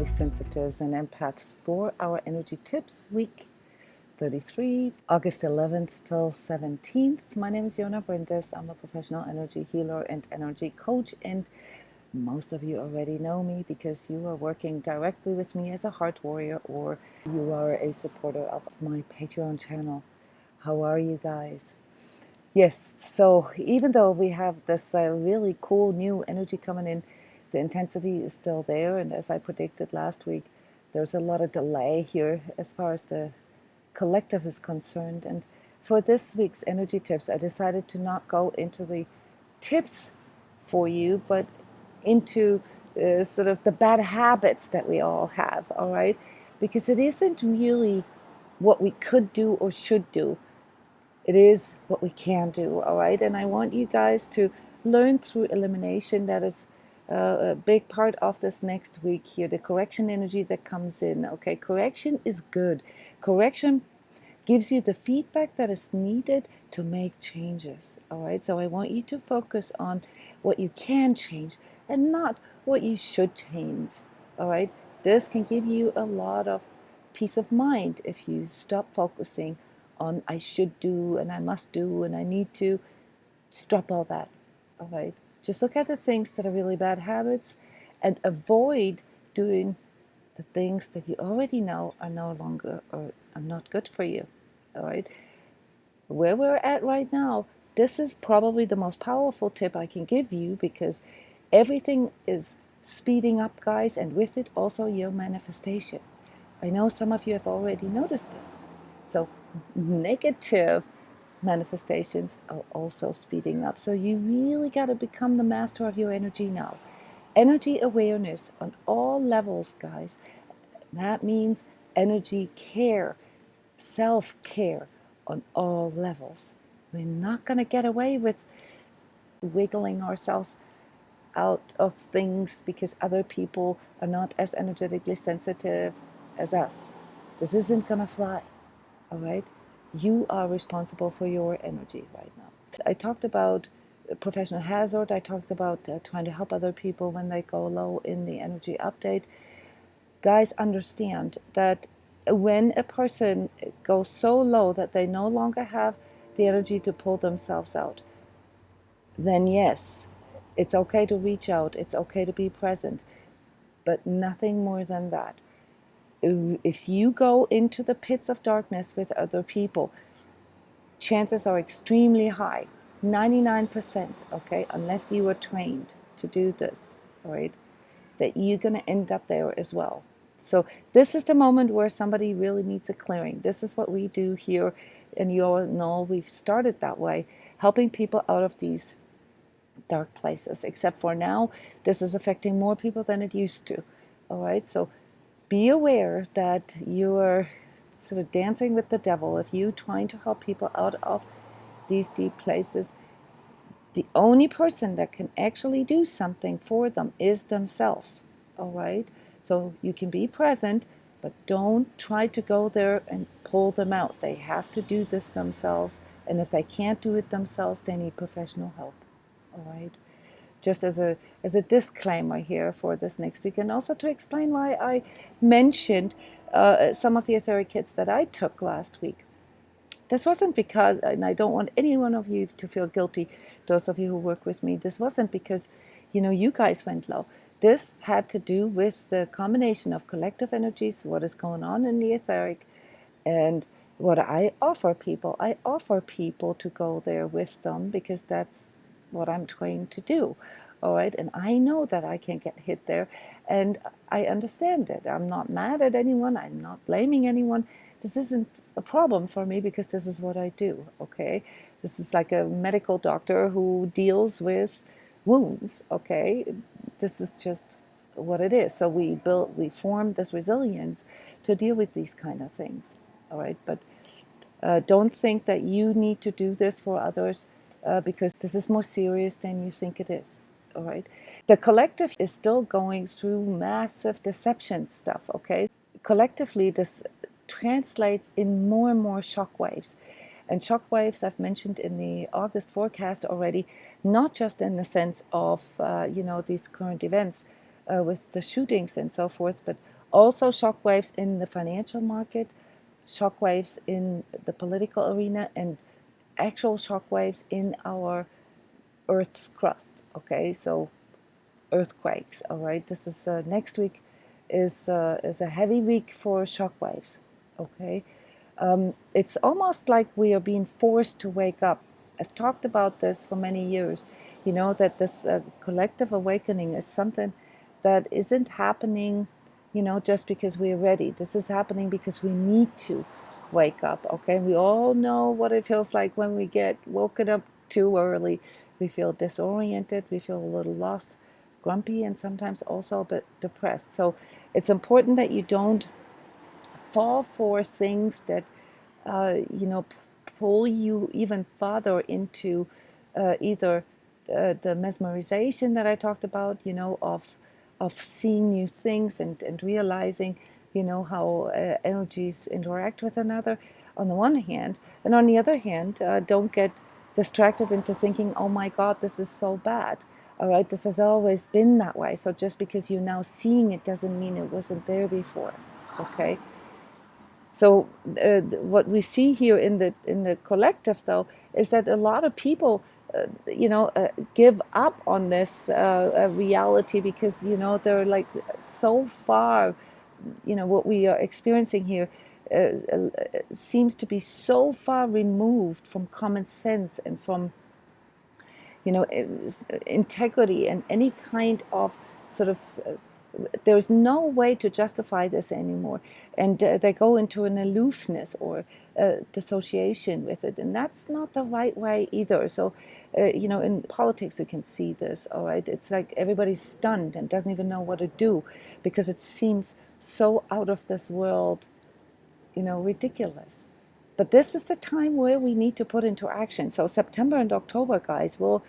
sensitives and empaths for our energy tips week 33, August 11th till 17th. My name is Jona Bryndis. I'm a professional energy healer and energy coach, and most of you already know me because you are working directly with me as a heart warrior, or you are a supporter of my Patreon channel. How are you guys? Yes, so even though we have this really cool new energy coming in, the intensity is still there, and as I predicted last week, there's a lot of delay here as far as the collective is concerned. And for this week's energy tips, I decided to not go into the tips for you, but into sort of the bad habits that we all have, all right? Because it isn't really what we could do or should do. It is what we can do, all right? And I want you guys to learn through elimination. That is a big part of this next week here, the correction energy that comes in, okay? Correction is good. Correction gives you the feedback that is needed to make changes, all right? So I want you to focus on what you can change and not what you should change, all right? This can give you a lot of peace of mind if you stop focusing on I should do and I must do and I need to. Stop all that, all right? Just look at the things that are really bad habits and avoid doing the things that you already know are no longer or are not good for you, all right? Where we're at right now, this is probably the most powerful tip I can give you, because everything is speeding up, guys, and with it also your manifestation. I know some of you have already noticed this. So negative manifestations are also speeding up. So you really got to become the master of your energy now. Energy awareness on all levels, guys. That means energy care, self-care on all levels. We're not going to get away with wiggling ourselves out of things because other people are not as energetically sensitive as us. This isn't going to fly, all right? You are responsible for your energy right now. I talked about professional hazard. I talked about trying to help other people when they go low in the energy update. Guys, understand that when a person goes so low that they no longer have the energy to pull themselves out, then yes, it's okay to reach out. It's okay to be present, but nothing more than that. If you go into the pits of darkness with other people, chances are extremely high, 99%, okay, unless you are trained to do this, all right, that you're going to end up there as well. So this is the moment where somebody really needs a clearing. This is what we do here, and you all know we've started that way, helping people out of these dark places, except for now, this is affecting more people than it used to, all right? So be aware that you're sort of dancing with the devil. If you're trying to help people out of these deep places, the only person that can actually do something for them is themselves, all right? So you can be present, but don't try to go there and pull them out. They have to do this themselves, and if they can't do it themselves, they need professional help, all right? Just as a disclaimer here for this next week, and also to explain why I mentioned some of the etheric kits that I took last week. This wasn't because, and I don't want any one of you to feel guilty, those of you who work with me, this wasn't because, you guys went low. This had to do with the combination of collective energies, what is going on in the etheric, and what I offer people. I offer people to go there with them because that's what I'm trained to do, all right? And I know that I can get hit there, and I understand it. I'm not mad at anyone. I'm not blaming anyone. This isn't a problem for me because this is what I do, okay? This is like a medical doctor who deals with wounds, okay? This is just what it is. So we form this resilience to deal with these kind of things, all right? But don't think that you need to do this for others, because this is more serious than you think it is, all right? The collective is still going through massive deception stuff, okay? Collectively, this translates in more and more shockwaves. And shockwaves I've mentioned in the August forecast already, not just in the sense of, these current events with the shootings and so forth, but Also shockwaves in the financial market, shockwaves in the political arena, and actual shockwaves in our Earth's crust. Okay, so earthquakes. All right, this is next week is a heavy week for shockwaves. Okay, it's almost like we are being forced to wake up. I've talked about this for many years. You know that this collective awakening is something that isn't happening, you know, just because we're ready. This is happening because we need to wake up. Okay, we all know what it feels like when we get woken up too early. We feel disoriented. We feel a little lost, grumpy, and sometimes also a bit depressed. So it's important that you don't fall for things that you know, pull you even farther into either the mesmerization that I talked about, you know, of seeing new things and realizing, you know, how energies interact with another on the one hand, and on the other hand, don't get distracted into thinking, oh my God, this is so bad. All right, this has always been that way. So just because you're now seeing it doesn't mean it wasn't there before. Okay. So what we see here in the collective, though, is that a lot of people, you know, give up on this reality because, you know, they're like so far, you know, what we are experiencing here seems to be so far removed from common sense and from, you know, integrity and any kind of sort of there's no way to justify this anymore, and they go into an aloofness or dissociation with it, and that's not the right way either. So you know, in politics we can see this. All right, it's like everybody's stunned and doesn't even know what to do because it seems so out of this world, you know, ridiculous. But this is the time where we need to put into action. So September and October, guys, will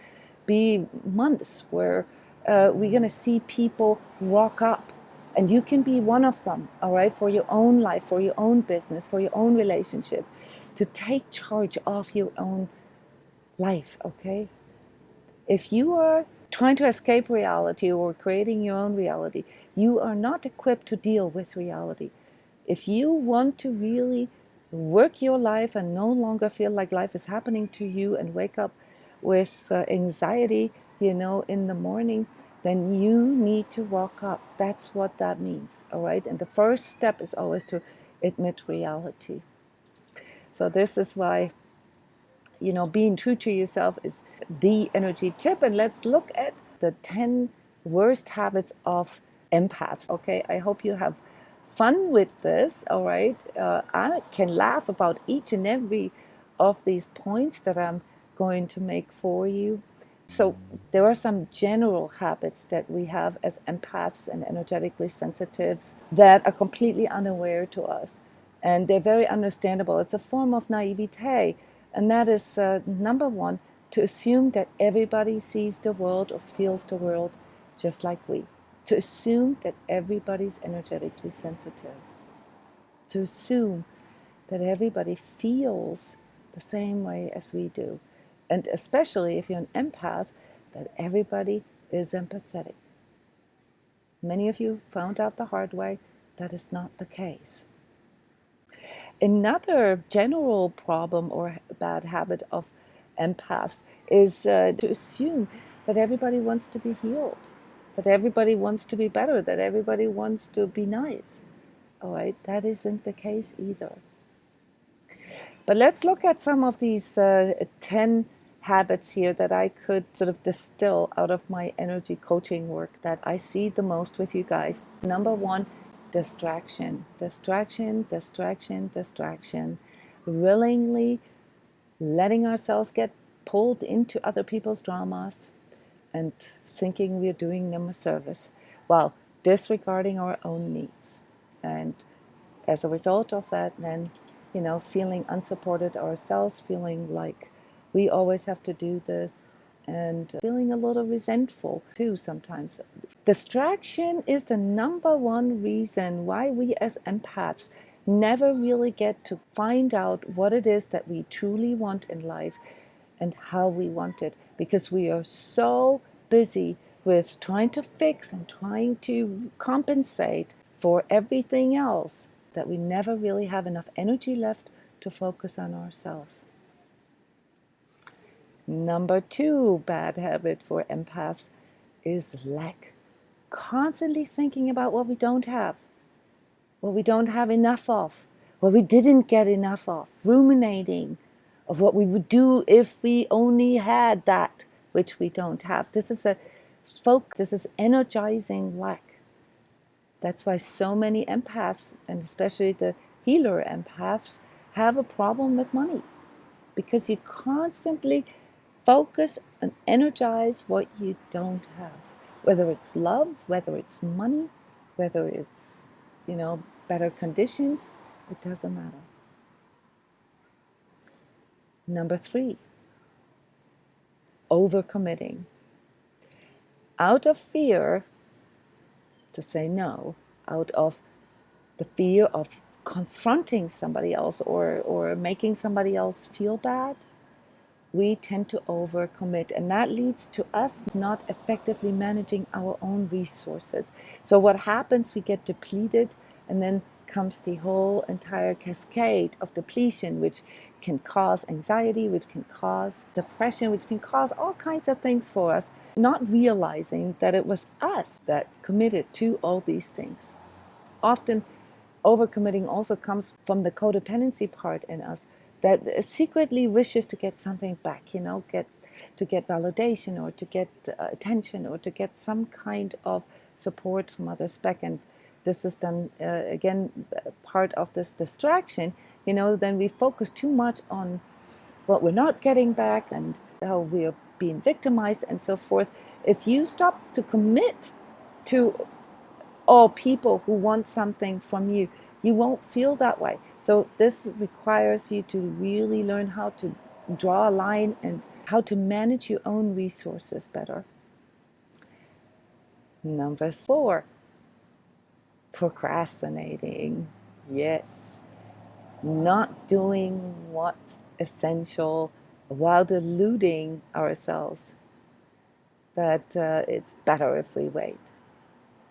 be months where we're going to see people rock up. And you can be one of them, all right, for your own life, for your own business, for your own relationship, to take charge of your own life, okay? If you are trying to escape reality or creating your own reality, you are not equipped to deal with reality. If you want to really work your life and no longer feel like life is happening to you and wake up with anxiety, you know, in the morning, then you need to walk up. That's what that means, all right? And the first step is always to admit reality. So this is why, you know, being true to yourself is the energy tip. And let's look at the 10 worst habits of empaths. Okay, I hope you have fun with this. All right, I can laugh about each and every of these points that I'm going to make for you. So there are some general habits that we have as empaths and energetically sensitives that are completely unaware to us, and they're very understandable. It's a form of naivete, and that is number one, to assume that everybody sees the world or feels the world just like we. To assume that everybody's energetically sensitive. To assume that everybody feels the same way as we do. And especially if you're an empath, that everybody is empathetic. Many of you found out the hard way that is not the case. Another general problem or bad habit of empaths is to assume that everybody wants to be healed, that everybody wants to be better, that everybody wants to be nice. All right, that isn't the case either. But let's look at some of these 10 habits here that I could sort of distill out of my energy coaching work that I see the most with you guys. Number one, distraction. Distraction, distraction, distraction. Willingly letting ourselves get pulled into other people's dramas and thinking we're doing them a service while disregarding our own needs. And as a result of that, then, you know, feeling unsupported ourselves, feeling like we always have to do this, and feeling a little resentful too sometimes. Distraction is the number one reason why we as empaths never really get to find out what it is that we truly want in life and how we want it, because we are so busy with trying to fix and trying to compensate for everything else that we never really have enough energy left to focus on ourselves. Number 2 bad habit for empaths is lack. Constantly thinking about what we don't have, what we don't have enough of, what we didn't get enough of, ruminating of what we would do if we only had that which we don't have. This is this is energizing lack. That's why so many empaths, and especially the healer empaths, have a problem with money, because you constantly focus and energize what you don't have, whether it's love, whether it's money, whether it's, better conditions. It doesn't matter. Number 3, overcommitting. Out of fear to say no, out of the fear of confronting somebody else or making somebody else feel bad, we tend to overcommit, and that leads to us not effectively managing our own resources. So what happens, we get depleted, and then comes the whole entire cascade of depletion, which can cause anxiety, which can cause depression, which can cause all kinds of things for us, not realizing that it was us that committed to all these things. Often overcommitting also comes from the codependency part in us that secretly wishes to get something back, to get validation, or to get attention, or to get some kind of support from others back. And this is then, again, part of this distraction. Then we focus too much on what we're not getting back and how we're being victimized and so forth. If you stop to commit to all people who want something from you, you won't feel that way. So this requires you to really learn how to draw a line and how to manage your own resources better. Number 4, procrastinating. Yes, not doing what's essential while deluding ourselves that it's better if we wait.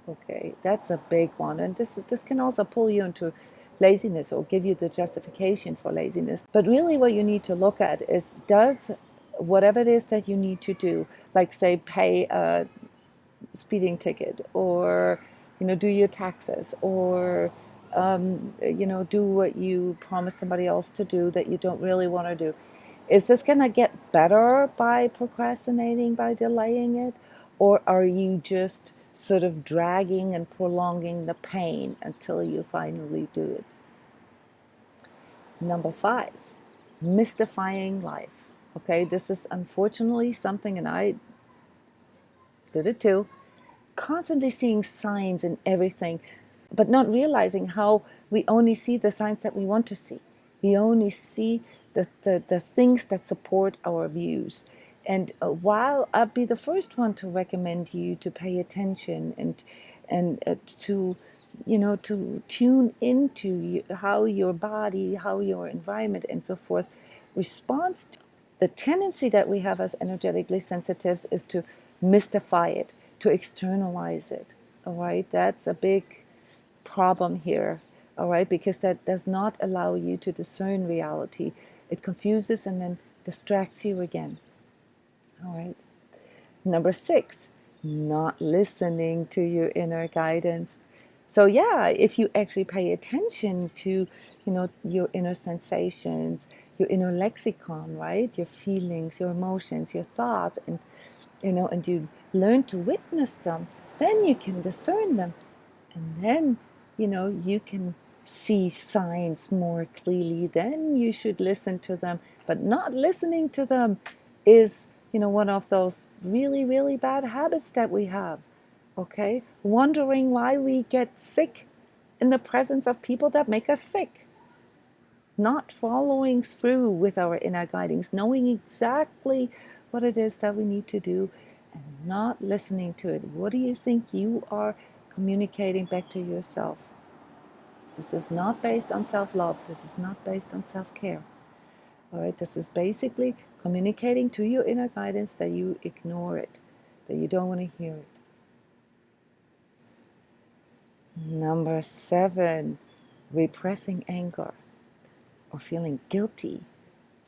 Okay, that's a big one, and this can also pull you into laziness or give you the justification for laziness. But really what you need to look at is, does whatever it is that you need to do, like say pay a speeding ticket, or do your taxes, or do what you promise somebody else to do that you don't really want to do, is this going to get better by procrastinating, by delaying it, or are you just sort of dragging and prolonging the pain until you finally do it? Number 5, mystifying life. Okay, this is unfortunately something, and I did it too, constantly seeing signs in everything, but not realizing how we only see the signs that we want to see. We only see the things that support our views. And while I'd be the first one to recommend you to pay attention and to tune into how your body, how your environment and so forth responds to the tendency that we have as energetically sensitives is to mystify it, to externalize it. All right, that's a big problem here. All right, because that does not allow you to discern reality. It confuses and then distracts you again. All right. Number 6, not listening to your inner guidance. So yeah, if you actually pay attention to, your inner sensations, your inner lexicon, right? Your feelings, your emotions, your thoughts, and you learn to witness them, then you can discern them. And then, you can see signs more clearly. Then you should listen to them. But not listening to them is, one of those really, really bad habits that we have. Okay? Wondering why we get sick in the presence of people that make us sick. Not following through with our inner guidings, knowing exactly what it is that we need to do and not listening to it. What do you think you are communicating back to yourself? This is not based on self-love. This is not based on self-care. All right, this is basically communicating to your inner guidance that you ignore it, that you don't want to hear it. Number 7, repressing anger or feeling guilty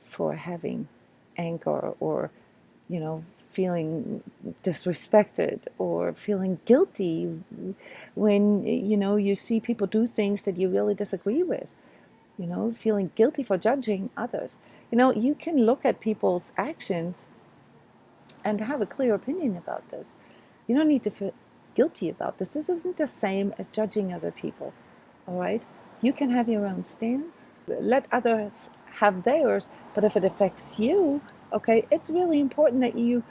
for having anger, or feeling disrespected or feeling guilty when you see people do things that you really disagree with, feeling guilty for judging others. You can look at people's actions and have a clear opinion about this. You don't need to feel guilty about this. This isn't the same as judging other people. All right? You can have your own stance. Let others have theirs. But if it affects you, okay, it's really important that you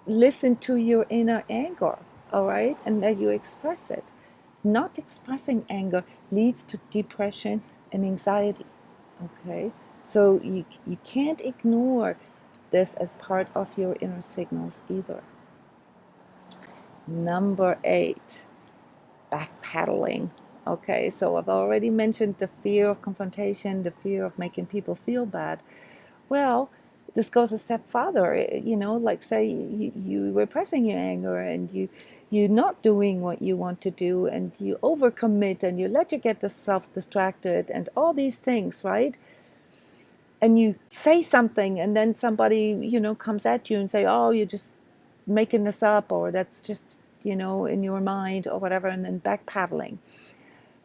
listen to your inner anger, all right, and that you express it. Not expressing anger leads to depression and anxiety, okay? So you can't ignore this as part of your inner signals either. Number 8, backpedaling. Okay, so I've already mentioned the fear of confrontation, the fear of making people feel bad. Well, this goes a step farther, like say you repressing your anger and you're not doing what you want to do, and you overcommit and you let you get yourself distracted and all these things, right? And you say something and then somebody, comes at you and say, oh, you're just making this up, or that's just, in your mind or whatever, and then backpedaling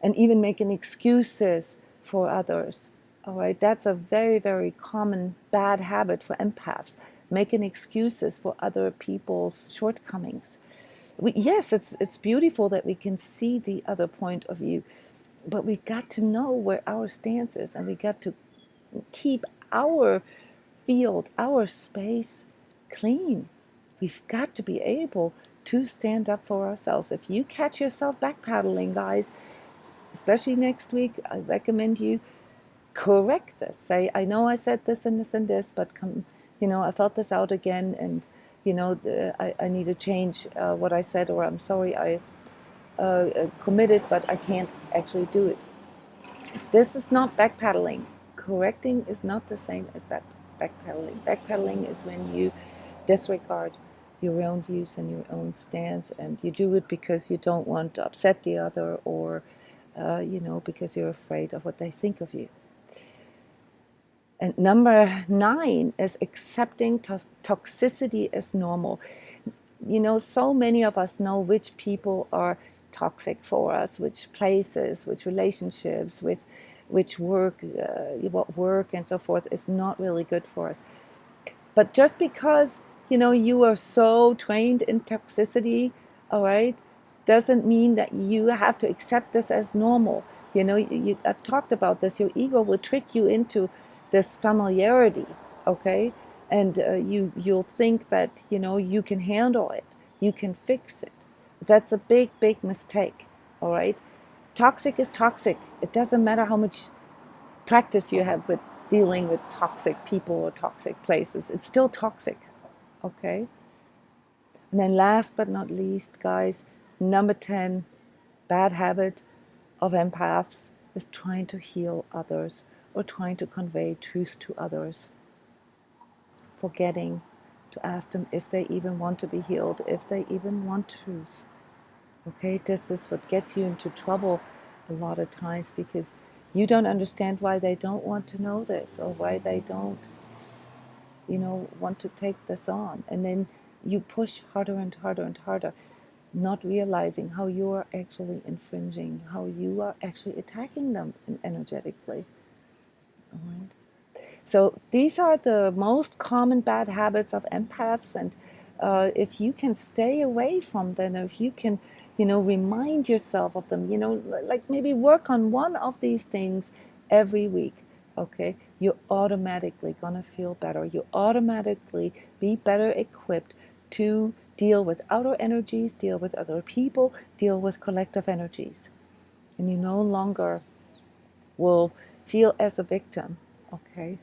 and even making excuses for others. All right, that's a very, very common bad habit for empaths, making excuses for other people's shortcomings. Yes, it's beautiful that we can see the other point of view, but we got to know where our stance is, and we got to keep our field, our space clean. We've got to be able to stand up for ourselves. If you catch yourself backpedaling, guys, especially next week, I recommend you correct this. Say, I know I said this and this and this, but I felt this out again, and I need to change what I said, or I'm sorry I committed, but I can't actually do it. This is not backpedaling. Correcting is not the same as backpedaling. Backpedaling is when you disregard your own views and your own stance, and you do it because you don't want to upset the other, or because you're afraid of what they think of you. And number 9 is accepting toxicity as normal. So many of us know which people are toxic for us, which places, which relationships, with which work, what work and so forth is not really good for us. But just because, you are so trained in toxicity, all right, doesn't mean that you have to accept this as normal. I've talked about this. Your ego will trick you into this familiarity, okay? And you'll think that, you can handle it. You can fix it. That's a big, big mistake, all right? Toxic is toxic. It doesn't matter how much practice you have with dealing with toxic people or toxic places. It's still toxic, okay? And then last but not least, guys, number 10, bad habit of empaths is trying to heal others or trying to convey truth to others, forgetting to ask them if they even want to be healed, if they even want truth. Okay, this is what gets you into trouble a lot of times, because you don't understand why they don't want to know this, or why they don't, want to take this on. And then you push harder and harder and harder, not realizing how you are actually infringing, how you are actually attacking them energetically. All right. So these are the most common bad habits of empaths, and if you can stay away from them, if you can, remind yourself of them, like maybe work on one of these things every week, okay, you're automatically gonna feel better. You automatically be better equipped to deal with outer energies, deal with other people, deal with collective energies, and you no longer will feel as a victim, okay?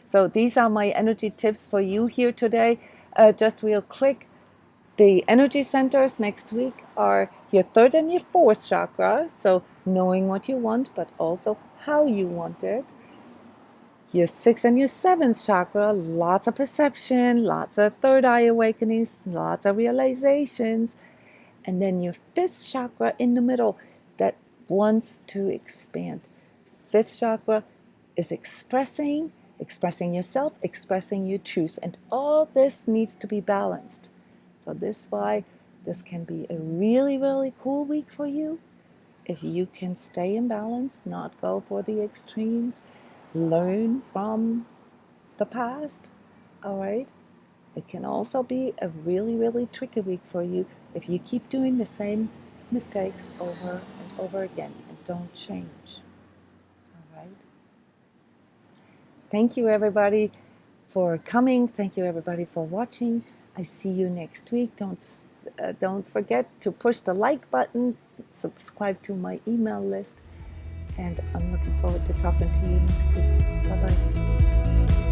So these are my energy tips for you here today. Just real quick, the energy centers next week are your 3rd and your 4th chakra. So knowing what you want, but also how you want it. Your 6th and your 7th chakra, lots of perception, lots of third eye awakenings, lots of realizations. And then your 5th chakra in the middle, wants to expand. Fifth chakra is expressing yourself, expressing your truth, and all this needs to be balanced. So this is why this can be a really, really cool week for you. If you can stay in balance, not go for the extremes, learn from the past, all right? It can also be a really, really tricky week for you if you keep doing the same mistakes over and over again and don't change, all right? Thank you, everybody, for coming. Thank you, everybody, for watching. I see you next week. Don't forget to push the like button, subscribe to my email list, and I'm looking forward to talking to you next week. Bye-bye.